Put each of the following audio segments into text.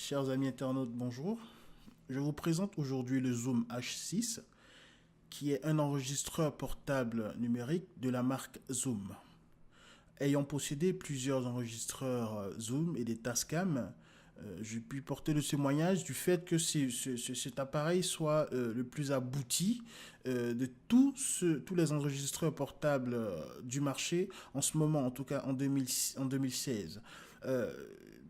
Chers amis internautes, bonjour. Je vous présente aujourd'hui le Zoom H6, qui est un enregistreur portable numérique de la marque Zoom. Ayant possédé plusieurs enregistreurs Zoom et des Tascam, j'ai pu porter le témoignage du fait que cet appareil soit le plus abouti de tous les enregistreurs portables du marché en ce moment, en tout cas en 2016.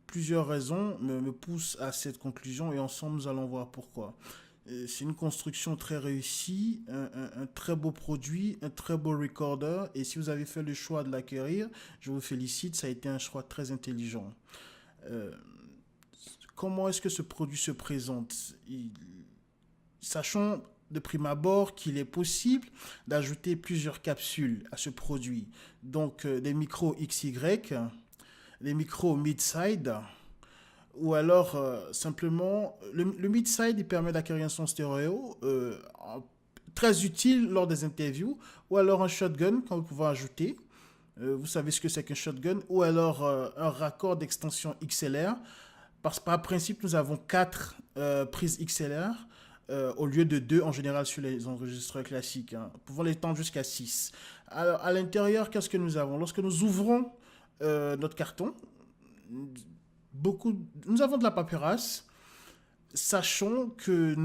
Plusieurs raisons me poussent à cette conclusion et ensemble nous allons voir pourquoi. C'est une construction très réussie, un très beau produit, un très beau recorder, et si vous avez fait le choix de l'acquérir, je vous félicite, ça a été un choix très intelligent. Euh, Comment est-ce que ce produit se présente? Sachons de prime abord qu'il est possible d'ajouter plusieurs capsules à ce produit. Donc des micros XY, des micros mid-side, ou alors simplement le mid-side il permet d'acquérir un son stéréo très utile lors des interviews, ou alors un shotgun quand vous pouvez ajouter. Vous savez ce que c'est qu'un shotgun, ou alors un raccord d'extension XLR. Parce que par principe, nous avons 4 prises XLR au lieu de 2 en général sur les enregistreurs classiques. Hein. Nous pouvons l'étendre jusqu'à 6. Alors, à l'intérieur, qu'est-ce que nous avons? Lorsque nous ouvrons notre carton, nous avons de la paperasse. Sachons que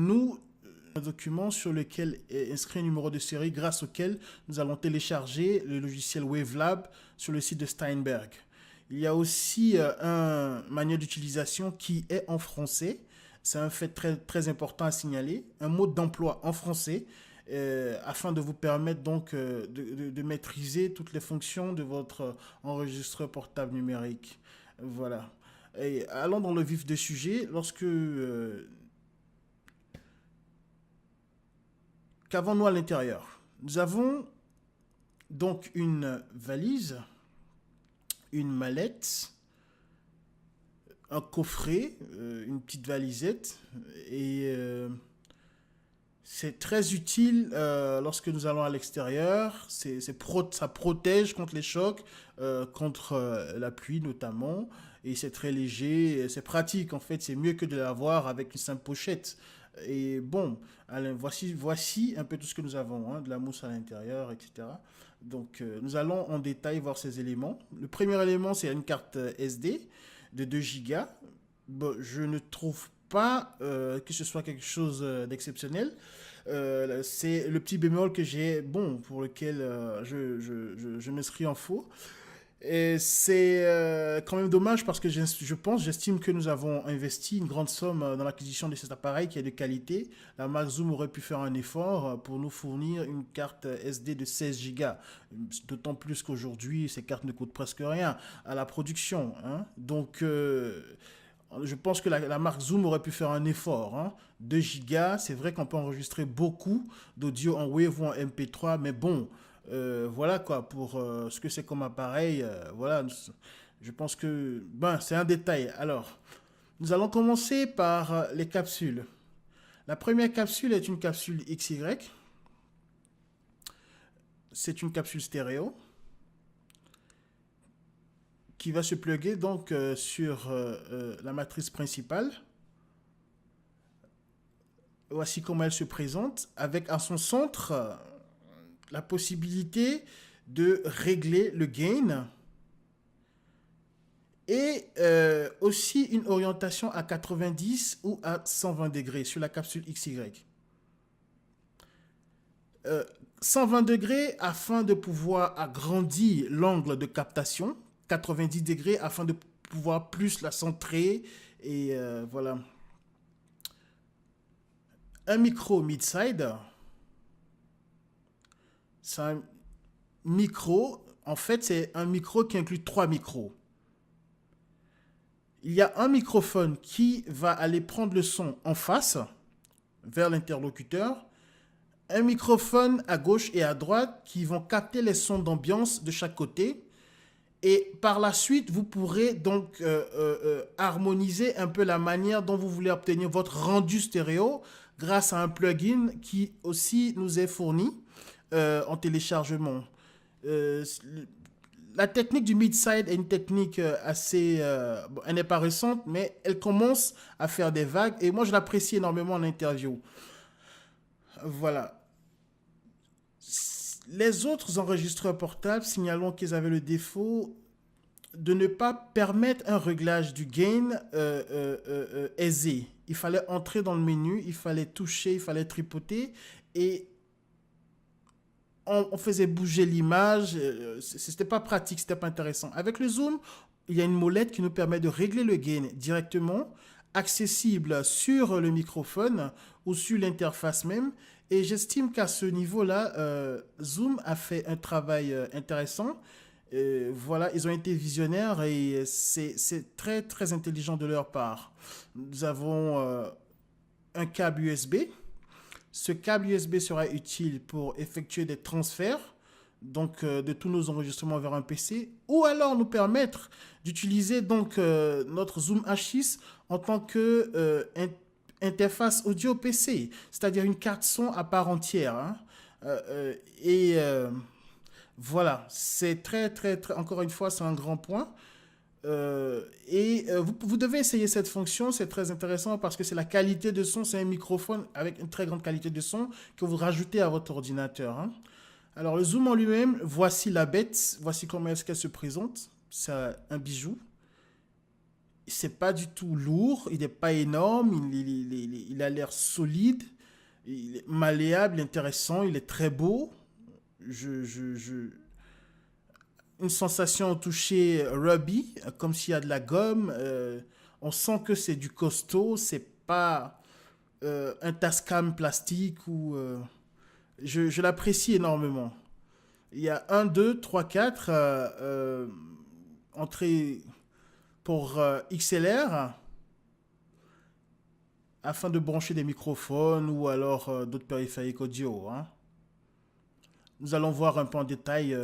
un document sur lequel est inscrit un numéro de série grâce auquel nous allons télécharger le logiciel Wavelab sur le site de Steinberg. Il y a aussi un manuel d'utilisation qui est en français. C'est un fait très, très important à signaler. Un mode d'emploi en français afin de vous permettre donc de maîtriser toutes les fonctions de votre enregistreur portable numérique. Voilà. Et allons dans le vif du sujet. Qu'avons-nous à l'intérieur? Nous avons donc une valise, une mallette, un coffret, une petite valisette, et c'est très utile lorsque nous allons à l'extérieur. Ça protège contre les chocs, contre la pluie notamment, et c'est très léger, c'est pratique en fait, c'est mieux que de l'avoir avec une simple pochette. Et bon, voici un peu tout ce que nous avons, hein, de la mousse à l'intérieur, etc. Donc nous allons en détail voir ces éléments. Le premier élément, c'est une carte SD de 2 Go. Bon, je ne trouve pas que ce soit quelque chose d'exceptionnel. C'est le petit bémol que j'ai, bon, pour lequel je me serais en faux. Et c'est quand même dommage parce que j'estime que nous avons investi une grande somme dans l'acquisition de cet appareil qui est de qualité. La marque Zoom aurait pu faire un effort pour nous fournir une carte SD de 16 Go. D'autant plus qu'aujourd'hui, ces cartes ne coûtent presque rien à la production. Hein. Donc, je pense que la marque Zoom aurait pu faire un effort. Hein. 2 Go, c'est vrai qu'on peut enregistrer beaucoup d'audio en Wave ou en MP3, mais bon, voilà quoi, pour ce que c'est comme appareil, voilà, je pense que, ben, c'est un détail. Alors, nous allons commencer par les capsules. La première capsule est une capsule XY. C'est une capsule stéréo qui va se plugger donc sur la matrice principale. Voici comment elle se présente, avec à son centre la possibilité de régler le gain et aussi une orientation à 90 ou à 120 degrés sur la capsule XY. 120 degrés afin de pouvoir agrandir l'angle de captation, 90 degrés afin de pouvoir plus la centrer et voilà. Un micro mid-side, c'est un micro, en fait c'est un micro qui inclut 3 micros. Il y a un microphone qui va aller prendre le son en face, vers l'interlocuteur, un microphone à gauche et à droite qui vont capter les sons d'ambiance de chaque côté. Et par la suite, vous pourrez donc harmoniser un peu la manière dont vous voulez obtenir votre rendu stéréo grâce à un plugin qui aussi nous est fourni en téléchargement. la technique du mid-side est une technique assez... bon, elle n'est pas récente, mais elle commence à faire des vagues. Et moi, je l'apprécie énormément en interview. Voilà. Les autres enregistreurs portables, signalons qu'ils avaient le défaut de ne pas permettre un réglage du gain aisé. Il fallait entrer dans le menu, il fallait toucher, il fallait tripoter et on faisait bouger l'image. C'était pas pratique, c'était pas intéressant. Avec le zoom, il y a une molette qui nous permet de régler le gain directement, accessible sur le microphone ou sur l'interface même. Et j'estime qu'à ce niveau-là, Zoom a fait un travail intéressant. Voilà, ils ont été visionnaires et c'est très très intelligent de leur part. Nous avons un câble USB. Ce câble USB sera utile pour effectuer des transferts donc de tous nos enregistrements vers un PC ou alors nous permettre d'utiliser donc notre Zoom H6 en tant que interface audio PC, c'est-à-dire une carte son à part entière. Hein. Et voilà, c'est très, très, très, encore une fois, c'est un grand point. Vous devez essayer cette fonction, c'est très intéressant parce que c'est la qualité de son, c'est un microphone avec une très grande qualité de son que vous rajoutez à votre ordinateur. Hein. Alors le zoom en lui-même, voici la bête, voici comment est-ce qu'elle se présente. C'est un bijou. C'est pas du tout lourd, il n'est pas énorme, il a l'air solide, il est malléable, intéressant, il est très beau. Une sensation au toucher rubby, comme s'il y a de la gomme. On sent que c'est du costaud, c'est pas un Tascam plastique ou. Je l'apprécie énormément. Il y a un 2 3 4 entrée pour XLR afin de brancher des microphones ou alors d'autres périphériques audio. Hein. Nous allons voir un peu en détail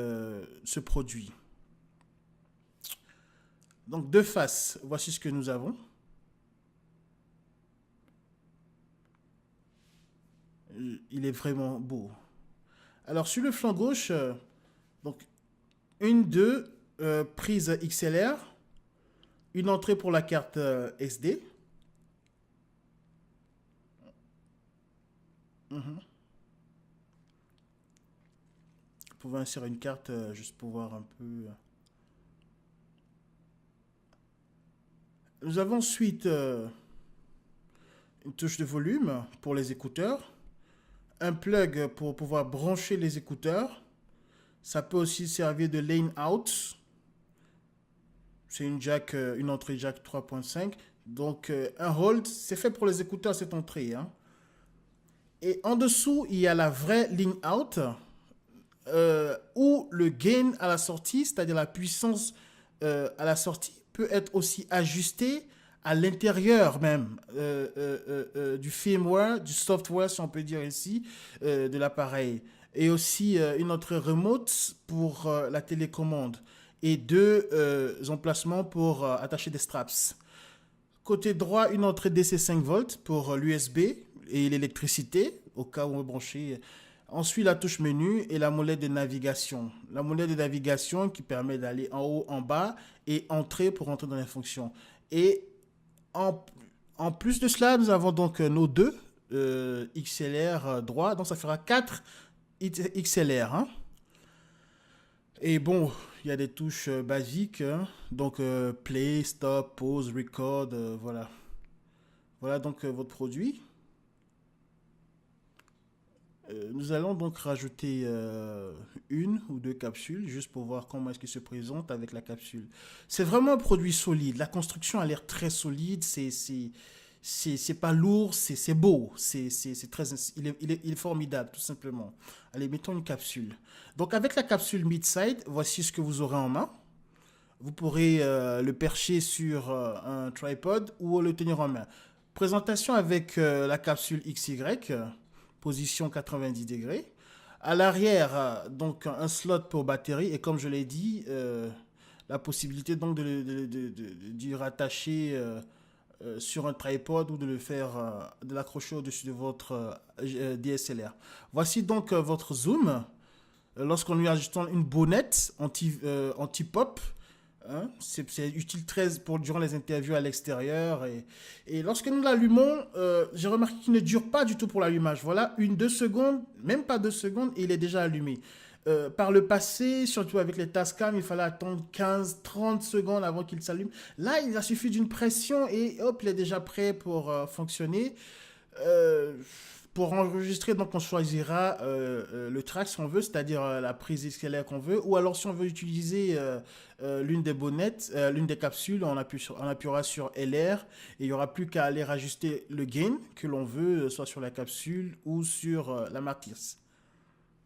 ce produit. Donc deux faces, voici ce que nous avons. Il est vraiment beau. Alors sur le flanc gauche, donc une, deux prises XLR, une entrée pour la carte SD. Vous pouvez insérer une carte juste pour voir un peu. Nous avons ensuite une touche de volume pour les écouteurs, un plug pour pouvoir brancher les écouteurs. Ça peut aussi servir de lane out. C'est une entrée jack 3.5. Donc un hold, c'est fait pour les écouteurs cette entrée. Hein. Et en dessous, il y a la vraie ligne out où le gain à la sortie, c'est-à-dire la puissance à la sortie, peut être aussi ajusté à l'intérieur même du firmware, du software, si on peut dire ici, de l'appareil. Et aussi une autre remote pour la télécommande et deux emplacements pour attacher des straps. Côté droit, une entrée DC 5 volts pour l'USB et l'électricité, au cas où on veut brancher. Ensuite, la touche menu et la molette de navigation. La molette de navigation qui permet d'aller en haut, en bas et entrer pour entrer dans les fonctions. Et en plus de cela, nous avons donc nos deux XLR droit. Donc, ça fera 4 XLR. Hein. Et bon, il y a des touches basiques. Hein. Donc, play, stop, pause, record. Voilà. Voilà donc votre produit. Nous allons donc rajouter une ou deux capsules juste pour voir comment est-ce qu'il se présente avec la capsule. C'est vraiment un produit solide. La construction a l'air très solide. C'est pas lourd, c'est beau. Il est formidable, tout simplement. Allez, mettons une capsule. Donc avec la capsule mid-side, voici ce que vous aurez en main. Vous pourrez le percher sur un tripod ou le tenir en main. Présentation avec la capsule XY. Position 90 degrés. À l'arrière, donc un slot pour batterie et comme je l'ai dit, la possibilité donc d'y rattacher sur un tripod ou de le faire, de l'accrocher au-dessus de votre DSLR. Voici donc votre zoom. lorsqu'on lui ajoute une bonnette anti-pop. Hein, c'est utile durant les interviews à l'extérieur. Et lorsque nous l'allumons, j'ai remarqué qu'il ne dure pas du tout pour l'allumage. Voilà, 2 secondes, même pas 2 secondes, et il est déjà allumé. Par le passé, surtout avec les Tascam, il fallait attendre 15-30 secondes avant qu'il s'allume. Là, il a suffi d'une pression et hop, il est déjà prêt pour fonctionner. Euh, pour enregistrer, donc on choisira le track si on veut, c'est-à-dire la prise XLR qu'on veut, ou alors si on veut utiliser l'une des bonnettes, l'une des capsules, on appuiera sur LR et il n'y aura plus qu'à aller ajuster le gain que l'on veut, soit sur la capsule ou sur la matrice.